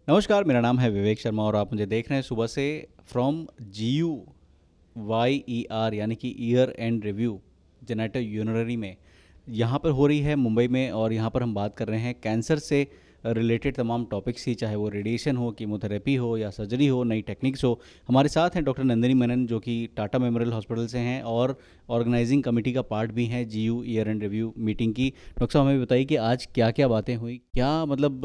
नमस्कार, मेरा नाम है विवेक शर्मा और आप मुझे देख रहे हैं सुबह से फ्रॉम GUYER यानी कि year end review genitourinary में। यहाँ पर हो रही है मुंबई में और यहाँ पर हम बात कर रहे हैं कैंसर से रिलेटेड तमाम टॉपिक्स ही, चाहे वो रेडिएशन हो, कीमोथेरेपी हो या सर्जरी हो, नई टेक्निक्स हो। हमारे साथ हैं डॉक्टर नंदिनी मेनन जो कि टाटा मेमोरियल हॉस्पिटल से हैं और ऑर्गेनाइजिंग कमेटी का पार्ट भी हैं GU year end review meeting की। डॉक्टर साहब, हमें बताइए कि आज क्या क्या बातें हुई, क्या मतलब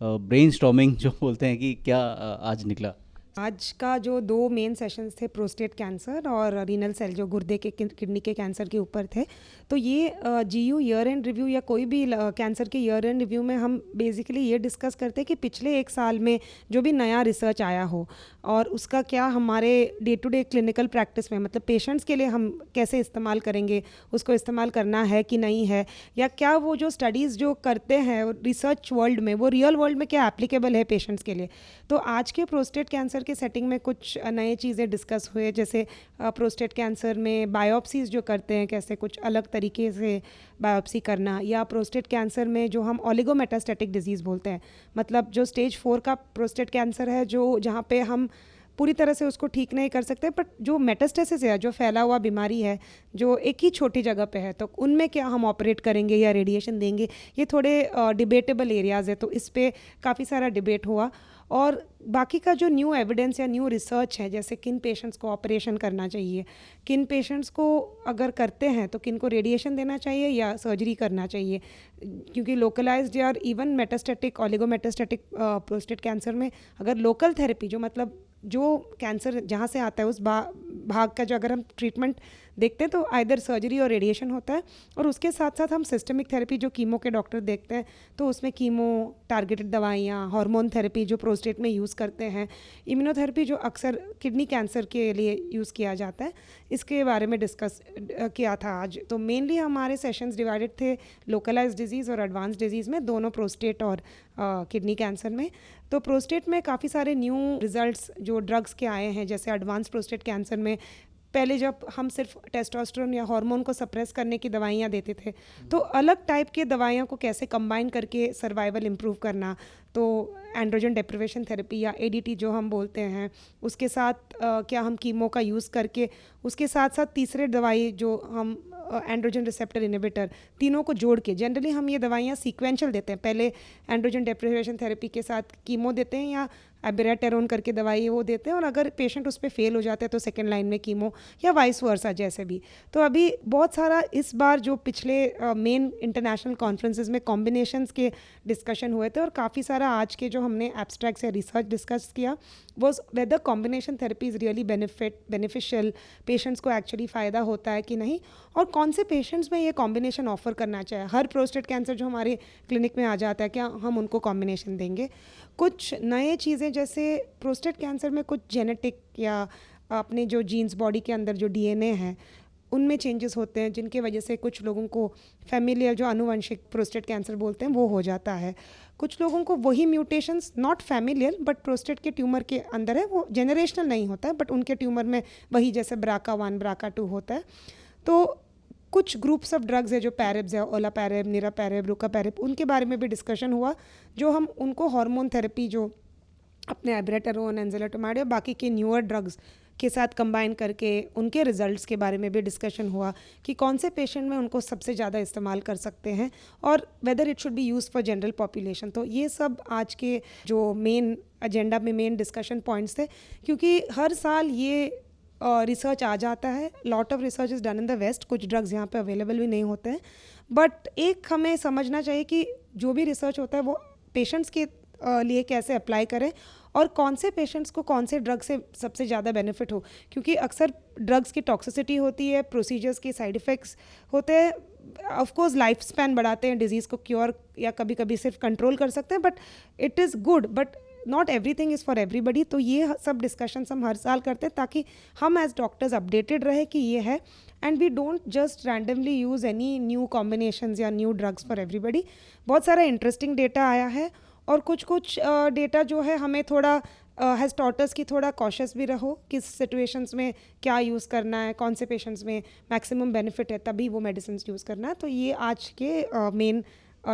ब्रेन स्टॉर्मिंग जो बोलते हैं कि क्या आज निकला। आज का जो दो मेन सेशंस थे प्रोस्टेट कैंसर और रीनल सेल जो गुर्दे के किडनी के कैंसर के ऊपर थे। तो ये GU ईयर एंड रिव्यू या कोई भी कैंसर के ईयर एंड रिव्यू में हम बेसिकली ये डिस्कस करते हैं कि पिछले एक साल में जो भी नया रिसर्च आया हो और उसका क्या हमारे day to day clinical practice में, मतलब पेशेंट्स के लिए हम कैसे इस्तेमाल करेंगे, उसको इस्तेमाल करना है कि नहीं है, या क्या वो जो स्टडीज़ जो करते हैं रिसर्च वर्ल्ड में वो रियल वर्ल्ड में क्या एप्लीकेबल है पेशेंट्स के लिए। तो आज के प्रोस्टेट कैंसर के सेटिंग में कुछ नए चीज़ें डिस्कस हुए, जैसे प्रोस्टेट कैंसर में बायोप्सीज जो करते हैं कैसे कुछ अलग तरीके से बायोप्सी करना, या प्रोस्टेट कैंसर में जो हम ओलिगोमेटास्टेटिक डिजीज़ बोलते हैं, मतलब जो स्टेज 4 का प्रोस्टेट कैंसर है जो जहाँ पे हम पूरी तरह से उसको ठीक नहीं कर सकते, बट जो मेटास्टेसिस है, जो फैला हुआ बीमारी है जो एक ही छोटी जगह पे है, तो उनमें क्या हम ऑपरेट करेंगे या रेडिएशन देंगे, ये थोड़े डिबेटेबल एरियाज़ है। तो इस पर काफ़ी सारा डिबेट हुआ। और बाकी का जो न्यू एविडेंस या न्यू रिसर्च है, जैसे किन पेशेंट्स को ऑपरेशन करना चाहिए, किन पेशेंट्स को अगर करते हैं तो किन को रेडिएशन देना चाहिए या सर्जरी करना चाहिए, क्योंकि लोकलाइज्ड या इवन मेटास्टेटिक ओलिगोमेटास्टेटिक प्रोस्टेट कैंसर में अगर लोकल थेरेपी जो मतलब जो कैंसर जहाँ से आता है उस भाग का जो अगर हम ट्रीटमेंट देखते हैं तो आइदर सर्जरी और रेडिएशन होता है, और उसके साथ साथ हम सिस्टमिक थेरेपी जो कीमो के डॉक्टर देखते हैं तो उसमें कीमो, टारगेटेड दवाइयाँ, हार्मोन थेरेपी जो प्रोस्टेट में यूज़ करते हैं, इम्यूनोथेरेपी जो अक्सर किडनी कैंसर के लिए यूज़ किया जाता है, इसके बारे में डिस्कस किया था आज। तो मेनली हमारे सेशंस डिवाइडेड थे लोकलाइज डिजीज़ और एडवांस डिजीज़ में, दोनों प्रोस्टेट और किडनी कैंसर में। तो प्रोस्टेट में काफ़ी सारे न्यू रिजल्ट्स जो ड्रग्स के आए हैं, जैसे एडवांस प्रोस्टेट कैंसर में पहले जब हम सिर्फ टेस्टोस्टेरोन या हार्मोन को सप्रेस करने की दवाइयाँ देते थे, तो अलग टाइप के दवाइयों को कैसे कंबाइन करके सर्वाइवल इम्प्रूव करना, तो एंड्रोजन डेप्रिवेशन थेरेपी या ADT जो हम बोलते हैं, उसके साथ क्या हम कीमो का यूज़ करके उसके साथ साथ तीसरे दवाई जो हम एंड्रोजन रिसेप्टर इनहिबिटर, तीनों को जोड़ के, जनरली हम ये दवाइयाँ सीक्वेंशियल देते हैं, पहले एंड्रोजन डेप्रिवेशन थेरेपी के साथ कीमो देते हैं या एबिराटेरोन करके दवाई वो देते हैं, और अगर पेशेंट उस पर फेल हो जाते हैं तो सेकेंड लाइन में कीमो या वाइस वर्सा जैसे भी। तो अभी बहुत सारा इस बार जो पिछले मेन इंटरनेशनल कॉन्फ्रेंसेस में कॉम्बिनेशंस के डिस्कशन हुए थे, और काफ़ी सारा आज के जो हमने एब्स्ट्रैक्ट्स या रिसर्च डिस्कस किया was whether combination therapy is really beneficial, patients को एक्चुअली फ़ायदा होता है कि नहीं, और कौन से पेशेंट्स में ये कॉम्बिनेशन ऑफर करना चाहिए। हर प्रोस्टेट कैंसर जो हमारे क्लिनिक में आ जाता है क्या हम उनको कॉम्बिनेशन देंगे। कुछ नए चीज़ें, जैसे प्रोस्टेट कैंसर में कुछ जेनेटिक या अपने जो जीन्स बॉडी के अंदर जो DNA है उनमें चेंजेस होते हैं, जिनके वजह से कुछ लोगों को फैमिलियल जो आनुवंशिक प्रोस्टेट कैंसर बोलते हैं वो हो जाता है। कुछ लोगों को वही mutations not familial but prostate के ट्यूमर के अंदर है, वो जेनरेशनल नहीं होता है, बट उनके ट्यूमर में वही जैसे BRCA1 BRCA2 होता है। तो कुछ ग्रुप्स ऑफ ड्रग्स है जो पैरेब्स है, ओलापैरेब, निरापैरेब, रुकापैरेब, उनके बारे में भी डिस्कशन हुआ, जो हम उनको हार्मोन थेरेपी जो अपने एब्रेटेरोन, एंजेलिटोमाइड या बाकी के न्यूअर ड्रग्स के साथ कंबाइन करके उनके रिजल्ट्स के बारे में भी डिस्कशन हुआ कि कौन से पेशेंट में उनको सबसे ज़्यादा इस्तेमाल कर सकते हैं और whether it should be use for general population. तो ये सब आज के जो मेन एजेंडा में मेन डिस्कशन पॉइंट्स थे, क्योंकि हर साल ये रिसर्च आ जाता है, lot of research is done in the west, कुछ ड्रग्स यहाँ पे अवेलेबल भी नहीं होते हैं, बट एक हमें समझना चाहिए कि जो भी रिसर्च होता है वो पेशेंट्स के लिए कैसे अप्लाई करें और कौन से पेशेंट्स को कौन से ड्रग से सबसे ज़्यादा बेनिफिट हो, क्योंकि अक्सर ड्रग्स की टॉक्सिसिटी होती है, प्रोसीजर्स के साइड इफ़ेक्ट्स होते हैं, ऑफ कोर्स लाइफ स्पैन बढ़ाते हैं, डिजीज़ को क्योर या कभी कभी सिर्फ कंट्रोल कर सकते हैं, but it is good, but not everything is for everybody. तो ये सब डिस्कशंस हम हर साल करते हैं ताकि हम एज डॉक्टर्स अपडेटेड रहे कि ये है, and we don't just randomly use any new combinations या न्यू ड्रग्स फॉर एवरीबडी। बहुत सारा इंटरेस्टिंग डेटा आया है और कुछ डेटा जो है हमें थोड़ा हैज़ टॉट अस कि थोड़ा कॉशियस भी रहो, किस सिचुएशंस में क्या यूज़ करना है, कौन से पेशेंट्स में मैक्सिमम बेनिफिट है तभी वो मेडिसिन यूज़ करना है। तो ये आज के मेन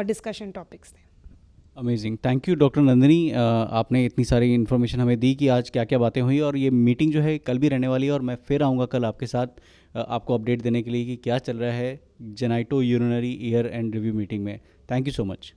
डिस्कशन टॉपिक्स थे। Amazing, thank you doctor Nandini. आपने इतनी सारी इन्फॉर्मेशन हमें दी कि आज क्या क्या बातें हुई, और ये मीटिंग जो है कल भी रहने वाली है, और मैं फिर आऊँगा कल आपके साथ आपको अपडेट देने के लिए कि क्या चल रहा है genitourinary year end review meeting में। Thank you so much.